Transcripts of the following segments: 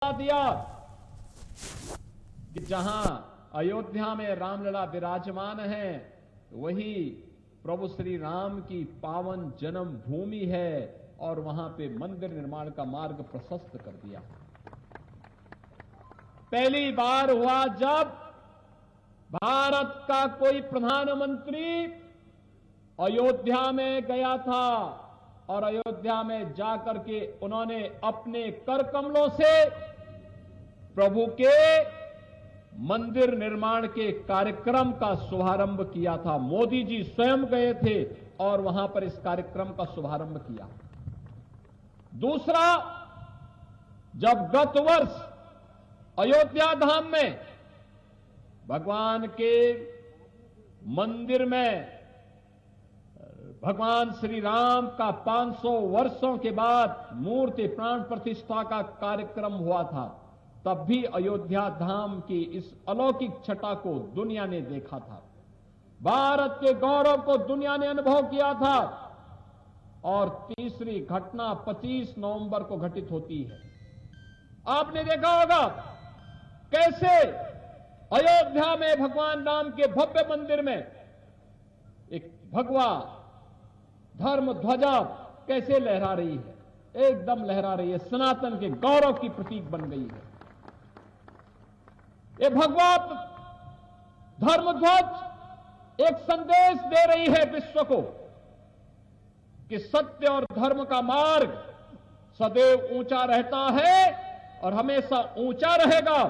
दिया कि जहां अयोध्या में रामलला विराजमान है वही प्रभु श्री राम की पावन जन्म भूमि है और वहां पे मंदिर निर्माण का मार्ग प्रशस्त कर दिया। पहली बार हुआ जब भारत का कोई प्रधानमंत्री अयोध्या में गया था और अयोध्या में जाकर के उन्होंने अपने कर कमलों से प्रभु के मंदिर निर्माण के कार्यक्रम का शुभारंभ किया था। मोदी जी स्वयं गए थे और वहां पर इस कार्यक्रम का शुभारंभ किया। दूसरा, जब गत वर्ष अयोध्या धाम में भगवान के मंदिर में भगवान श्री राम का 500 वर्षों के बाद मूर्ति प्राण प्रतिष्ठा का कार्यक्रम हुआ था, तब भी अयोध्या धाम की इस अलौकिक छटा को दुनिया ने देखा था। भारत के गौरव को दुनिया ने अनुभव किया था। और तीसरी घटना 25 नवंबर को घटित होती है। आपने देखा होगा कैसे अयोध्या में भगवान राम के भव्य मंदिर में एक भगवा धर्म ध्वजा कैसे लहरा रही है, एकदम लहरा रही है, सनातन के गौरव की प्रतीक बन गई है। ये भगवा धर्म ध्वज एक संदेश दे रही है विश्व को कि सत्य और धर्म का मार्ग सदैव ऊंचा रहता है और हमेशा ऊंचा रहेगा।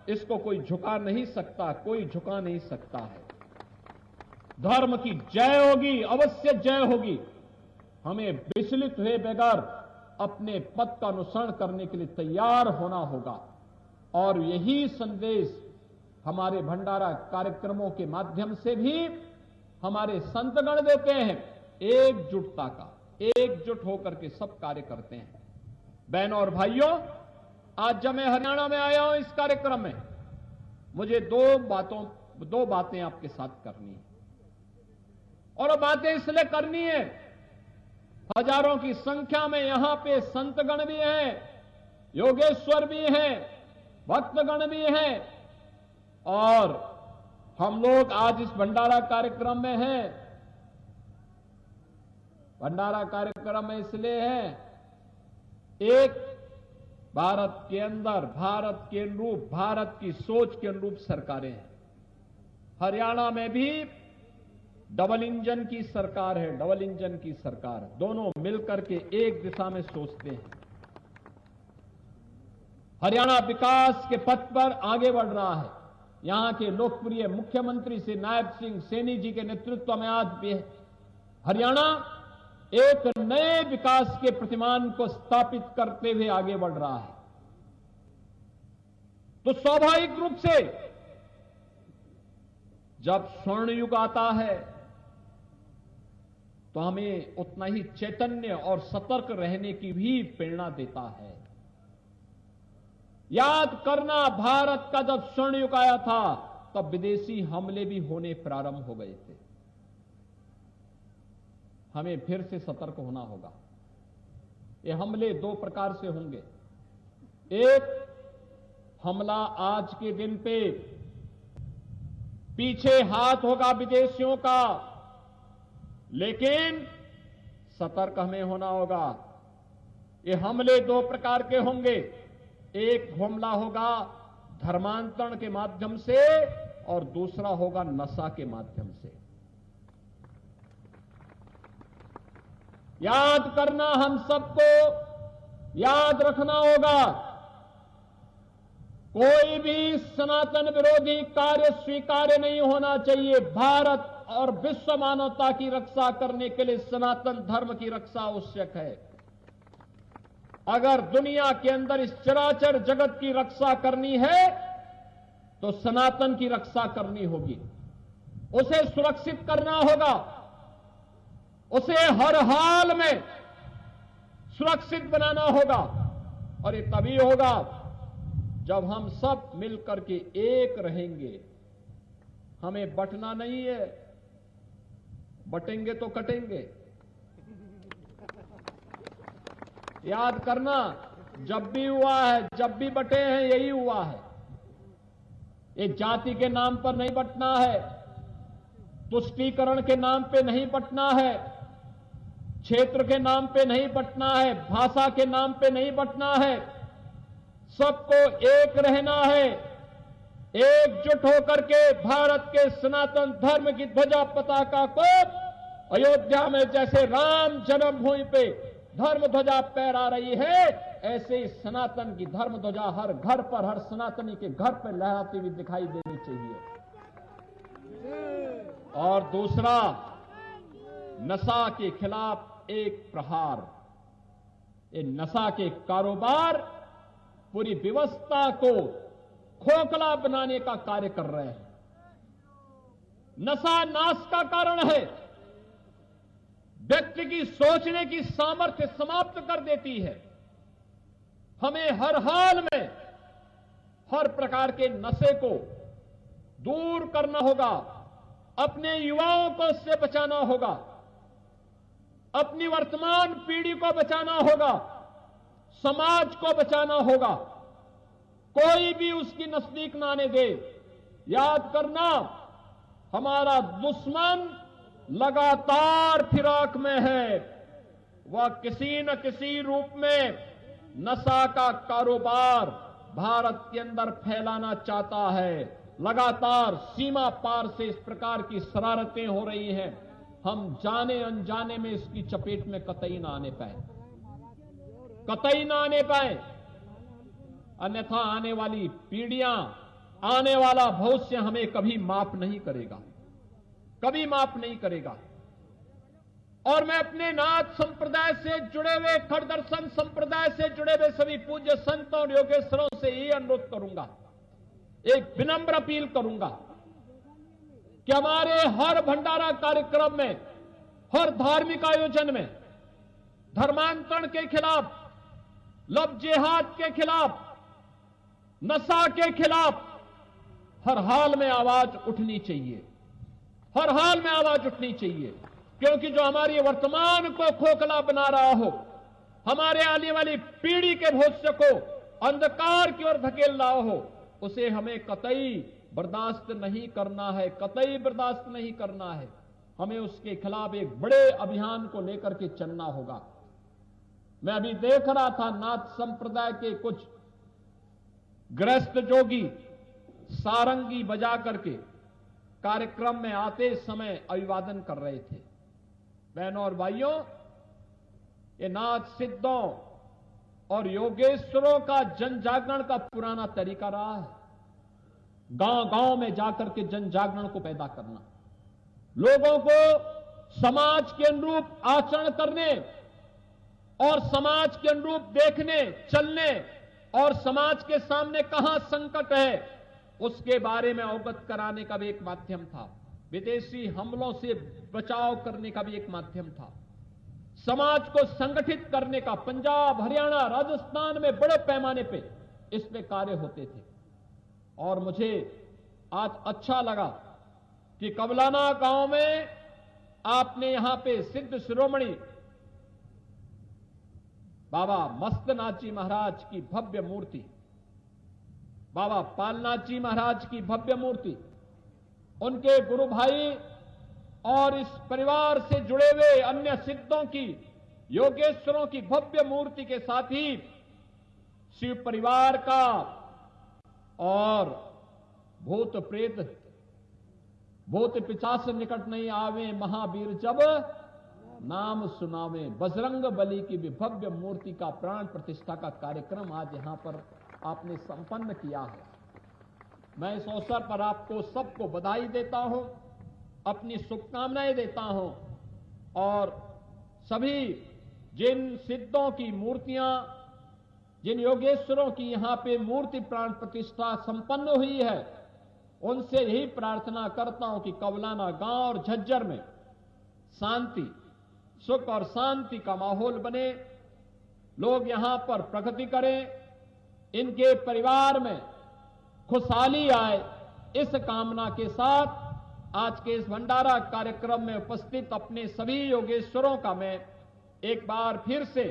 इसको कोई झुका नहीं सकता, कोई झुका नहीं सकता है। धर्म की जय होगी, अवश्य जय होगी। हमें विचलित हुए बगैर अपने पथ का अनुसरण करने के लिए तैयार होना होगा। और यही संदेश हमारे भंडारा कार्यक्रमों के माध्यम से भी हमारे संतगण देते हैं, एकजुटता का। एकजुट होकर के सब कार्य करते हैं। बहनों और भाइयों, आज जब मैं हरियाणा में आया हूं इस कार्यक्रम में, मुझे दो बातें आपके साथ करनी है। और वो बातें इसलिए करनी है, हजारों की संख्या में यहां पे संतगण भी हैं, योगेश्वर भी हैं, भक्तगण भी हैं। और हम लोग आज इस भंडारा कार्यक्रम में हैं। भंडारा कार्यक्रम में इसलिए है, एक भारत के अंदर भारत के अनुरूप, भारत की सोच के अनुरूप सरकारें हैं। हरियाणा में भी डबल इंजन की सरकार है, डबल इंजन की सरकार। दोनों मिलकर के एक दिशा में सोचते हैं। हरियाणा विकास के पथ पर आगे बढ़ रहा है। यहां के लोकप्रिय मुख्यमंत्री श्री नायब सिंह सैनी जी के नेतृत्व में आज भी हरियाणा एक नए विकास के प्रतिमान को स्थापित करते हुए आगे बढ़ रहा है। तो स्वाभाविक रूप से जब स्वर्ण युग आता है तो हमें उतना ही चैतन्य और सतर्क रहने की भी प्रेरणा देता है। याद करना, भारत का जब स्वर्ण युग आया था तब विदेशी हमले भी होने प्रारंभ हो गए थे। हमें फिर से सतर्क होना होगा। ये हमले दो प्रकार से होंगे। एक हमला आज के दिन पे पीछे हाथ होगा विदेशियों का, लेकिन सतर्क हमें होना होगा। ये हमले दो प्रकार के होंगे। एक हमला होगा धर्मांतरण के माध्यम से और दूसरा होगा नशा के माध्यम से। याद करना, हम सबको याद रखना होगा, कोई भी सनातन विरोधी कार्य स्वीकार्य नहीं होना चाहिए। भारत और विश्व मानवता की रक्षा करने के लिए सनातन धर्म की रक्षा आवश्यक है। अगर दुनिया के अंदर इस चराचर जगत की रक्षा करनी है तो सनातन की रक्षा करनी होगी। उसे सुरक्षित करना होगा, उसे हर हाल में सुरक्षित बनाना होगा। और ये तभी होगा जब हम सब मिलकर के एक रहेंगे। हमें बंटना नहीं है, बटेंगे तो कटेंगे। याद करना, जब भी हुआ है, जब भी बटे हैं, यही हुआ है। एक जाति के नाम पर नहीं बंटना है, तुष्टीकरण के नाम पे नहीं बंटना है, क्षेत्र के नाम पे नहीं बंटना है, भाषा के नाम पे नहीं बंटना है। सबको एक रहना है, एकजुट होकर के भारत के सनातन धर्म की ध्वजा पताका को अयोध्या में जैसे राम जन्मभूमि पे धर्म ध्वजा फहरा रही है, ऐसे ही सनातन की धर्म ध्वजा हर घर पर, हर सनातनी के घर पर लहराती हुई दिखाई देनी चाहिए। और दूसरा, नशा के खिलाफ एक प्रहार। ये नशा के कारोबार पूरी व्यवस्था को खोखला बनाने का कार्य कर रहे हैं। नशा नाश का कारण है, व्यक्ति की सोचने की सामर्थ्य समाप्त कर देती है। हमें हर हाल में हर प्रकार के नशे को दूर करना होगा, अपने युवाओं को उससे बचाना होगा, अपनी वर्तमान पीढ़ी को बचाना होगा, समाज को बचाना होगा। कोई भी उसकी नजदीक ना आने दे। याद करना, हमारा दुश्मन लगातार फिराक में है। वह किसी न किसी रूप में नशा का कारोबार भारत के अंदर फैलाना चाहता है। लगातार सीमा पार से इस प्रकार की शरारतें हो रही हैं। हम जाने अनजाने में इसकी चपेट में कतई ना आने पाए, कतई ना आने पाए, अन्यथा आने वाली पीढ़ियां, आने वाला भविष्य हमें कभी माफ नहीं करेगा, कभी माफ नहीं करेगा। और मैं अपने नाथ संप्रदाय से जुड़े हुए, खड़ दर्शन संप्रदाय से जुड़े हुए सभी पूज्य संतों और योगेश्वरों से ये अनुरोध करूंगा, एक विनम्र अपील करूंगा कि हमारे हर भंडारा कार्यक्रम में, हर धार्मिक आयोजन में धर्मांतरण के खिलाफ, लव जिहाद के खिलाफ, नशा के खिलाफ हर हाल में आवाज उठनी चाहिए, हर हाल में आवाज उठनी चाहिए। क्योंकि जो हमारी वर्तमान को खोखला बना रहा हो, हमारे आने वाली पीढ़ी के भविष्य को अंधकार की ओर धकेल रहा हो, उसे हमें कतई बर्दाश्त नहीं करना है, कतई बर्दाश्त नहीं करना है। हमें उसके खिलाफ एक बड़े अभियान को लेकर के चलना होगा। मैं अभी देख रहा था, नाथ संप्रदाय के कुछ गृहस्थ जोगी सारंगी बजा करके कार्यक्रम में आते समय अभिवादन कर रहे थे। बहनों और भाइयों, ये नाथ सिद्धों और योगेश्वरों का जन जागरण का पुराना तरीका रहा है। गांव गांव में जाकर के जन जागरण को पैदा करना, लोगों को समाज के अनुरूप आचरण करने और समाज के अनुरूप देखने, चलने और समाज के सामने कहां संकट है उसके बारे में अवगत कराने का भी एक माध्यम था। विदेशी हमलों से बचाव करने का भी एक माध्यम था। समाज को संगठित करने का पंजाब, हरियाणा, राजस्थान में बड़े पैमाने पे इस पे कार्य होते थे। और मुझे आज अच्छा लगा कि कबलाना गांव में आपने यहां पे सिद्ध शिरोमणि बाबा मस्तनाथ जी महाराज की भव्य मूर्ति, बाबा पालनाथ जी महाराज की भव्य मूर्ति, उनके गुरु भाई और इस परिवार से जुड़े हुए अन्य सिद्धों की, योगेश्वरों की भव्य मूर्ति के साथ ही शिव परिवार का और भूत प्रेत, भूत पिशाच निकट नहीं आवे, महावीर जब नाम सुनावे, बजरंग बली की भी भव्य मूर्ति का प्राण प्रतिष्ठा का कार्यक्रम आज यहां पर आपने संपन्न किया है। मैं इस अवसर पर आपको सबको बधाई देता हूं, अपनी शुभकामनाएं देता हूं। और सभी जिन सिद्धों की मूर्तियां, जिन योगेश्वरों की यहां पे मूर्ति प्राण प्रतिष्ठा संपन्न हुई है, उनसे यही प्रार्थना करता हूं कि कबलाना गांव और झज्जर में शांति, सुख और शांति का माहौल बने, लोग यहां पर प्रगति करें, इनके परिवार में खुशहाली आए। इस कामना के साथ आज के इस भंडारा कार्यक्रम में उपस्थित अपने सभी योगेश्वरों का मैं एक बार फिर से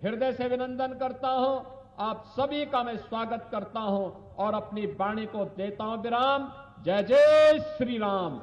हृदय से अभिनंदन करता हूं। आप सभी का मैं स्वागत करता हूं और अपनी वाणी को देता हूं विराम। जय जय श्री राम।